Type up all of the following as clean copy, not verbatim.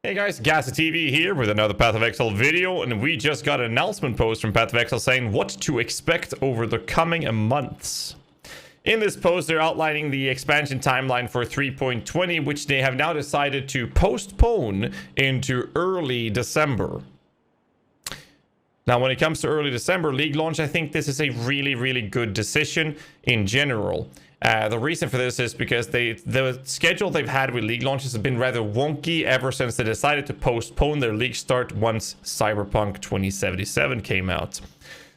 Hey guys, GhazzyTV here with another Path of Exile video, and we just got an announcement post from Path of Exile saying what to expect over the coming months. In this post, they're outlining the expansion timeline for 3.20, which they have now decided to postpone into early December. Now, when it comes to early December League launch, I think this is a really good decision in general. The reason for this is because the schedule they've had with league launches has been rather wonky ever since they decided to postpone their league start once Cyberpunk 2077 came out.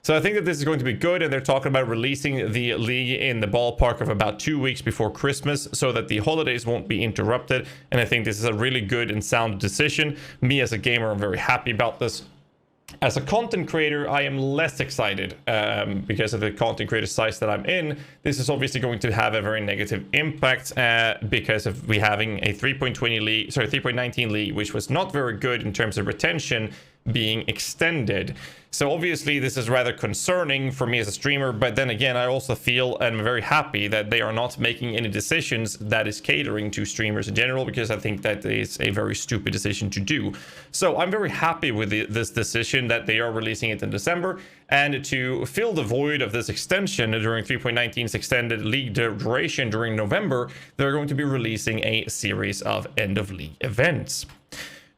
So I think that this is going to be good, and they're talking about releasing the league in the ballpark of about 2 weeks before Christmas so that the holidays won't be interrupted. And I think this is a really good and sound decision. Me as a gamer, I'm very happy about this. As a content creator, I am less excited because of the content creator size that I'm in. This is obviously going to have a very negative impact because of we having a 3.19 league, which was not very good in terms of retention, being extended. So obviously this is rather concerning for me as a streamer, but then again, I also feel and I'm very happy that they are not making any decisions that is catering to streamers in general, because I think that is a very stupid decision to do. So I'm very happy with this decision that they are releasing it in December, and to fill the void of this extension during 3.19's extended league duration during November, they're going to be releasing a series of end of league events.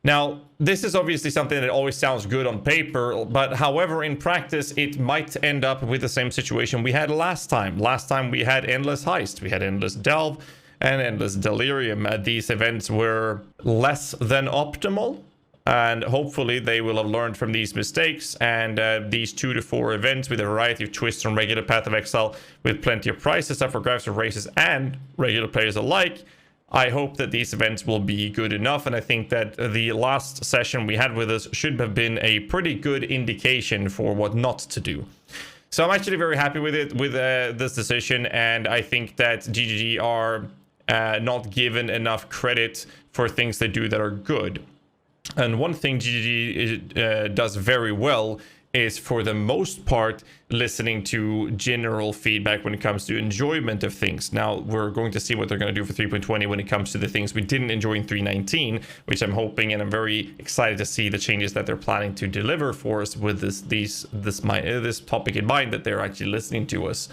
Now, this is obviously something that always sounds good on paper, but however, in practice, it might end up with the same situation we had last time. Last time we had Endless Heist, we had Endless Delve, and Endless Delirium. These events were less than optimal, and hopefully they will have learned from these mistakes, and these 2 to 4 events with a variety of twists on regular Path of Exile with plenty of prizes up for grabs for races and regular players alike. I hope that these events will be good enough, and I think that the last session we had with us should have been a pretty good indication for what not to do. So I'm actually very happy with it, with this decision, and I think that GGG are not given enough credit for things they do that are good. And one thing GGG does very well is, for the most part, listening to general feedback when it comes to enjoyment of things. Now, we're going to see what they're going to do for 3.20 when it comes to the things we didn't enjoy in 3.19, which I'm hoping, and I'm very excited to see the changes that they're planning to deliver for us with this topic in mind, that they're actually listening to us.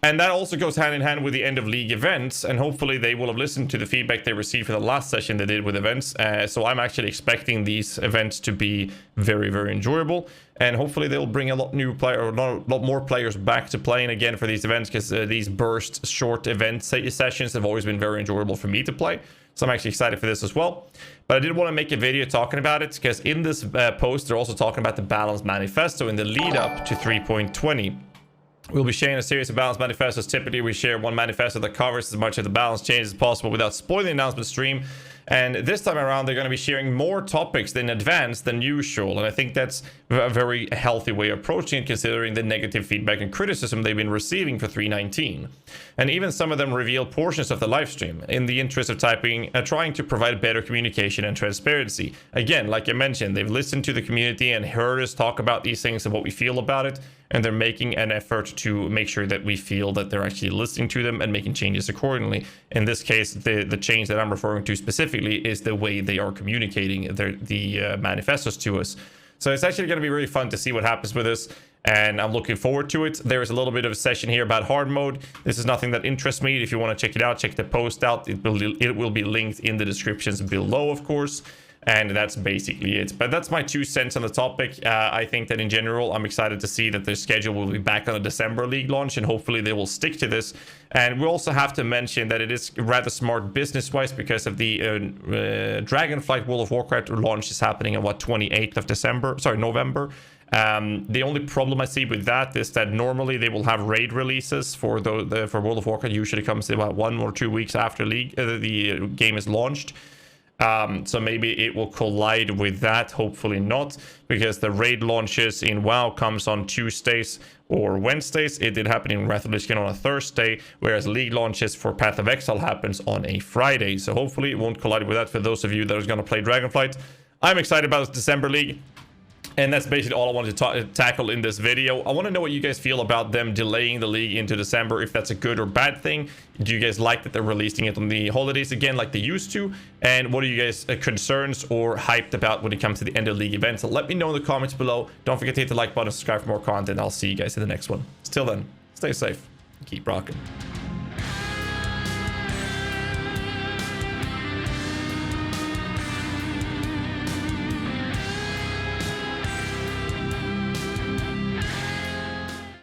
And that also goes hand in hand with the end of league events, and hopefully they will have listened to the feedback they received for the last session they did with events. So I'm actually expecting these events to be very enjoyable, and hopefully they'll bring a lot more players back to playing again for these events, because these burst short event sessions have always been very enjoyable for me to play. So I'm actually excited for this as well. But I did want to make a video talking about it, because in this post they're also talking about the balanced manifesto in the lead up to 3.20. We'll be sharing a series of balanced manifestos. Typically, we share one manifesto that covers as much of the balance change as possible without spoiling the announcement stream. And this time around, they're going to be sharing more topics in advance than usual. And I think that's a very healthy way of approaching it, considering the negative feedback and criticism they've been receiving for 3.19. And even some of them reveal portions of the live stream in the interest of trying to provide better communication and transparency. Again, like I mentioned, they've listened to the community and heard us talk about these things and what we feel about it. And they're making an effort to make sure that we feel that they're actually listening to them and making changes accordingly. In this case, the change that I'm referring to specifically is the way they are communicating the manifestos to us. So it's actually going to be really fun to see what happens with this, and I'm looking forward to it. There is a little bit of a session here about hard mode. This is nothing that interests me. If you want to check it out, check the post out. It will be linked in the descriptions below, of course. And that's basically it. But that's my 2 cents on the topic. I think that in general, I'm excited to see that their schedule will be back on a December league launch, and hopefully they will stick to this. And we also have to mention that it is rather smart business-wise, because of the Dragonflight World of Warcraft launch is happening on 28th of November. The only problem I see with that is that normally they will have raid releases for World of Warcraft. Usually comes about 1 or 2 weeks after the game is launched. So maybe it will collide with that, hopefully not, because the raid launches in WoW comes on Tuesdays or Wednesdays. It did happen in Wrath of Lich King on a Thursday, whereas league launches for Path of Exile happens on a Friday. So hopefully it won't collide with that for those of you that are going to play Dragonflight. I'm excited about this December league. And that's basically all I wanted to tackle in this video. I want to know what you guys feel about them delaying the league into December, if that's a good or bad thing. Do you guys like that they're releasing it on the holidays again like they used to? And what are you guys concerns or hyped about when it comes to the end of league events? So let me know in the comments below. Don't forget to hit the like button, subscribe for more content. I'll see you guys in the next one. Till then, stay safe, keep rocking.